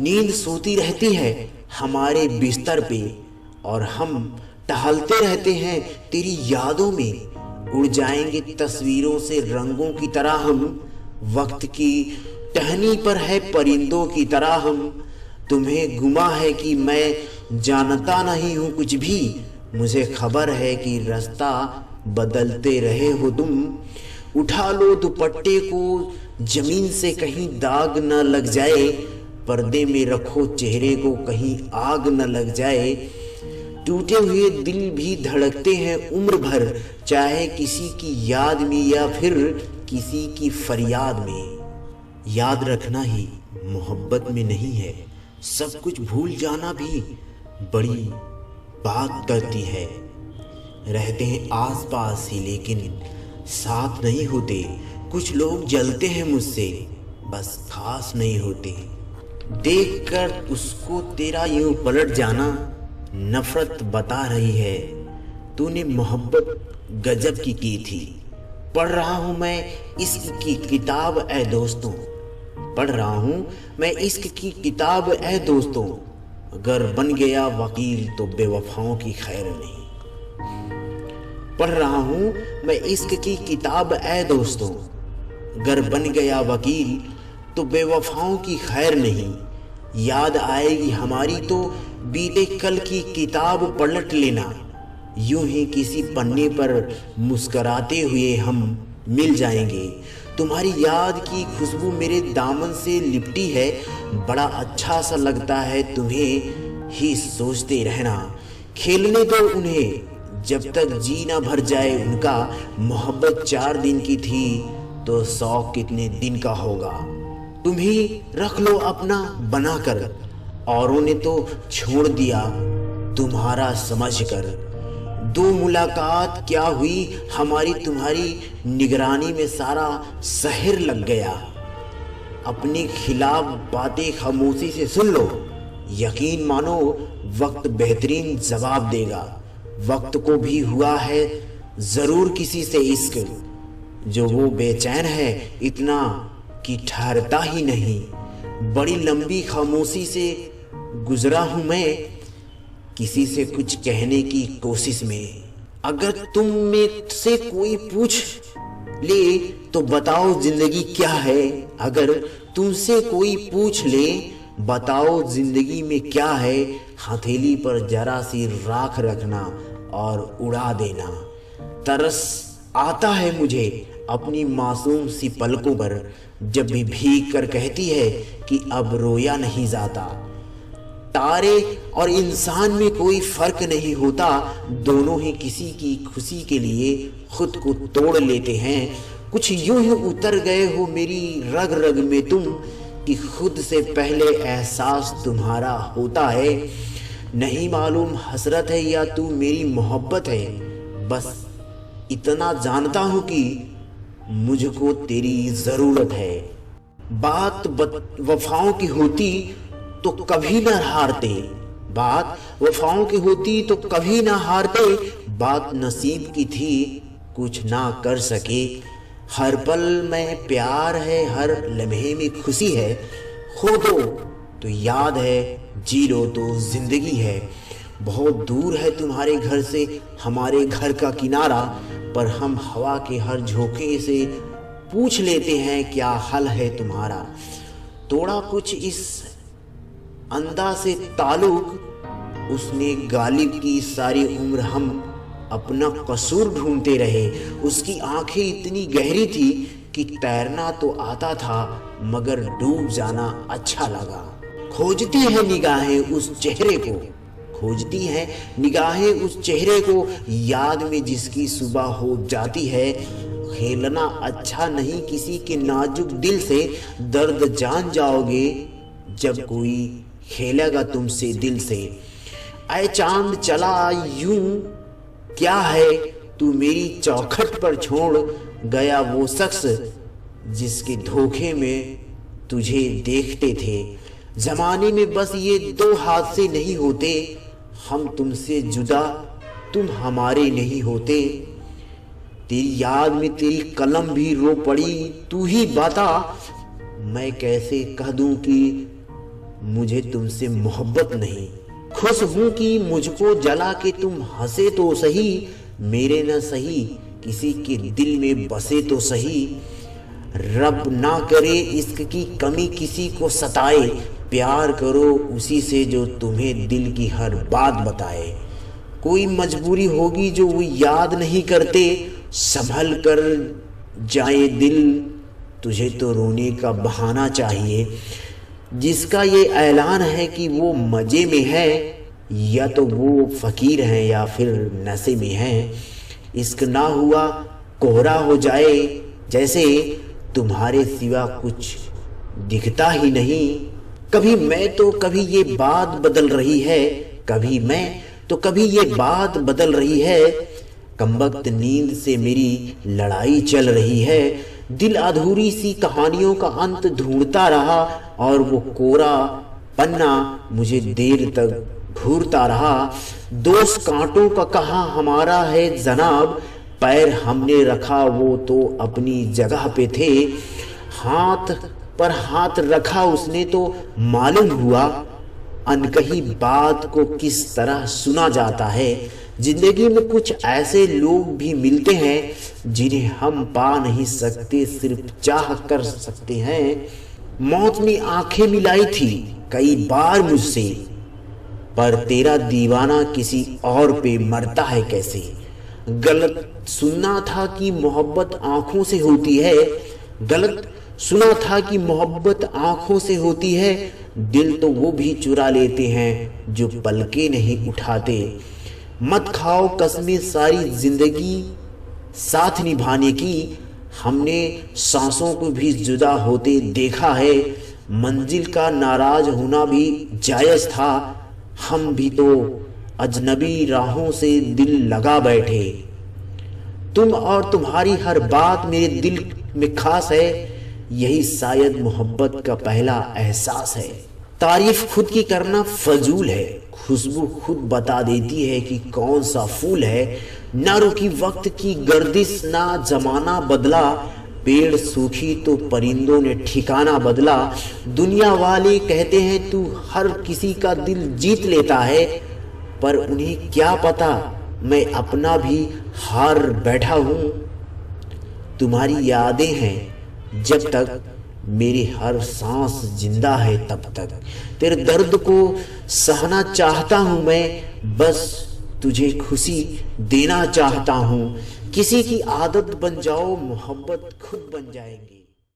नींद सोती रहती है हमारे बिस्तर पे और हम टहलते रहते हैं तेरी यादों में। उड़ जाएंगे तस्वीरों से रंगों की तरह हम, वक्त की टहनी पर है परिंदों की तरह हम। तुम्हें गुमा है कि मैं जानता नहीं हूँ कुछ भी, मुझे खबर है कि रास्ता बदलते रहे हो तुम। उठा लो दुपट्टे को जमीन से कहीं दाग न लग जाए, पर्दे में रखो चेहरे को कहीं आग न लग जाए। टूटे हुए दिल भी धड़कते हैं उम्र भर, चाहे किसी की याद में या फिर किसी की फरियाद में। याद रखना ही मोहब्बत में नहीं है, सब कुछ भूल जाना भी बड़ी बात करती है। रहते हैं आस पास ही लेकिन साथ नहीं होते, कुछ लोग जलते हैं मुझसे बस खास नहीं होते। देखकर उसको तेरा यूं पलट जाना नफरत बता रही है, तूने मोहब्बत गजब की थी। पढ़ रहा हूँ मैं इश्क की किताब ऐ दोस्तों, पढ़ रहा हूँ मैं इश्क की किताब ऐ दोस्तों। अगर बन गया वकील तो बेवफाओं की खैर नहीं। पढ़ रहा हूँ मैं इश्क की किताब ऐ दोस्तों, अगर बन गया वकील तो बेवफाओं की खैर नहीं। याद आएगी हमारी तो बीते कल की किताब पलट लेना, यूं ही किसी पन्ने पर मुस्कराते हुए हम मिल जाएंगे। तुम्हारी याद की खुशबू मेरे दामन से लिपटी है, बड़ा अच्छा सा लगता है तुम्हें ही सोचते रहना। खेलने दो उन्हें जब तक जी ना भर जाए उनका, मोहब्बत 4 दिन की थी तो शौक कितने दिन का होगा। तुम ही रख लो अपना बनाकर, औरों ने तो छोड़ दिया तुम्हारा समझकर। 2 मुलाकात क्या हुई हमारी तुम्हारी निगरानी में सारा शहर लग गया। अपने खिलाफ बातें खामोशी से सुन लो, यकीन मानो वक्त बेहतरीन जवाब देगा। वक्त को भी हुआ है जरूर किसी से इश्क, जो वो बेचैन है इतना कि ठहरता ही नहीं। बड़ी लंबी खामोशी से गुजरा हूं मैं किसी से कुछ कहने की कोशिश में। अगर तुम में से कोई पूछ ले तो बताओ जिंदगी क्या है, अगर तुमसे कोई पूछ ले बताओ जिंदगी में क्या है। हथेली पर जरा सी राख रखना और उड़ा देना। तरस आता है मुझे अपनी मासूम सी पलकों पर, जब भी भीग कर कहती है कि अब रोया नहीं जाता। तारे और इंसान में कोई फर्क नहीं होता, दोनों ही किसी की खुशी के लिए खुद को तोड़ लेते हैं। कुछ यूं ही उतर गए हो मेरी रग रग में तुम, कि खुद से पहले एहसास तुम्हारा होता है। नहीं मालूम हसरत है या तू मेरी मोहब्बत है, बस इतना जानता हूं कि मुझको तेरी जरूरत है। बात वफाओं की होती तो कभी ना हारते, बात वफाओं की होती तो कभी ना हारते। बात नसीब की थी कुछ ना कर सके, हर पल में प्यार है हर लम्हे में खुशी है। खो दो तो याद है, जी लो तो जिंदगी है। बहुत दूर है तुम्हारे घर से हमारे घर का किनारा, पर हम हवा के हर झोंके से पूछ लेते हैं क्या हाल है तुम्हारा। तोड़ा कुछ इस अंदा से ताल्लुक, उसने गालिब की सारी उम्र हम अपना कसूर ढूंढते रहे। उसकी आंखें इतनी गहरी थी कि तैरना तो आता था मगर डूब जाना अच्छा लगा। खोजती है निगाहें उस चेहरे को, खोजती है निगाहें उस चेहरे को, याद में जिसकी सुबह हो जाती है। खेलना अच्छा नहीं किसी के नाजुक दिल से, दर्द जान जाओगे जब कोई खेलेगा तुमसे दिल से। ऐ चांद चला यूं क्या है तू मेरी चौखट पर छोड़ गया वो शख्स जिसके धोखे में तुझे देखते थे। जमाने में बस ये 2 हादसे नहीं होते, हम तुमसे जुदा तुम हमारे नहीं होते। तेरी याद में तेरी कलम भी रो पड़ी, तू ही बता मैं कैसे कह दूं कि मुझे तुमसे मोहब्बत नहीं। खुश हूं कि मुझको जला के तुम हंसे तो सही, मेरे न सही किसी के दिल में बसे तो सही। रब ना करे इश्क की कमी किसी को सताए, प्यार करो उसी से जो तुम्हें दिल की हर बात बताए। कोई मजबूरी होगी जो वो याद नहीं करते, संभल कर जाए दिल, तुझे तो रोने का बहाना चाहिए। जिसका ये ऐलान है कि वो मजे में है, या तो वो फकीर है या फिर नशे में है। इश्क ना हुआ कोहरा हो जाए, जैसे तुम्हारे सिवा कुछ दिखता ही नहीं। कभी मैं तो कभी ये बात बदल रही है, कभी मैं तो कभी ये बात बदल रही है। कमबख्त नींद से मेरी लड़ाई चल रही है, दिल अधूरी सी कहानियों का अंत ढूंढता रहा, और वो कोरा पन्ना मुझे देर तक घूरता रहा। दोष कांटों का कहा हमारा है जनाब, पैर हमने रखा वो तो अपनी जगह पे थे। हाथ पर हाथ रखा उसने तो मालूम हुआ, अनकही बात को किस तरह सुना जाता है। जिंदगी में कुछ ऐसे लोग भी मिलते हैं जिन्हें हम पा नहीं सकते, सिर्फ चाह कर सकते हैं। मौत ने आंखें मिलाई थी कई बार मुझसे, पर तेरा दीवाना किसी और पे मरता है कैसे। गलत सुनना था कि मोहब्बत आंखों से होती है, गलत सुना था कि मोहब्बत आंखों से होती है। दिल तो वो भी चुरा लेते हैं जो पलके नहीं उठाते। मत खाओ कसमें सारी जिंदगी साथ निभाने की, हमने सांसों को भी जुदा होते देखा है। मंजिल का नाराज होना भी जायज था, हम भी तो अजनबी राहों से दिल लगा बैठे। तुम और तुम्हारी हर बात मेरे दिल में खास है, यही शायद मोहब्बत का पहला एहसास है। तारीफ खुद की करना फजूल है, खुशबू खुद बता देती है कि कौन सा फूल है। ना रुकी वक्त की गर्दिश, ना जमाना बदला, पेड़ सूखी तो परिंदों ने ठिकाना बदला। दुनिया वाले कहते हैं तू हर किसी का दिल जीत लेता है, पर उन्हें क्या पता मैं अपना भी हार बैठा हूं। तुम्हारी यादें हैं जब तक मेरी हर सांस जिंदा है, तब तक तेरे दर्द को सहना चाहता हूं मैं, बस तुझे खुशी देना चाहता हूं। किसी की आदत बन जाओ, मोहब्बत खुद बन जाएंगी।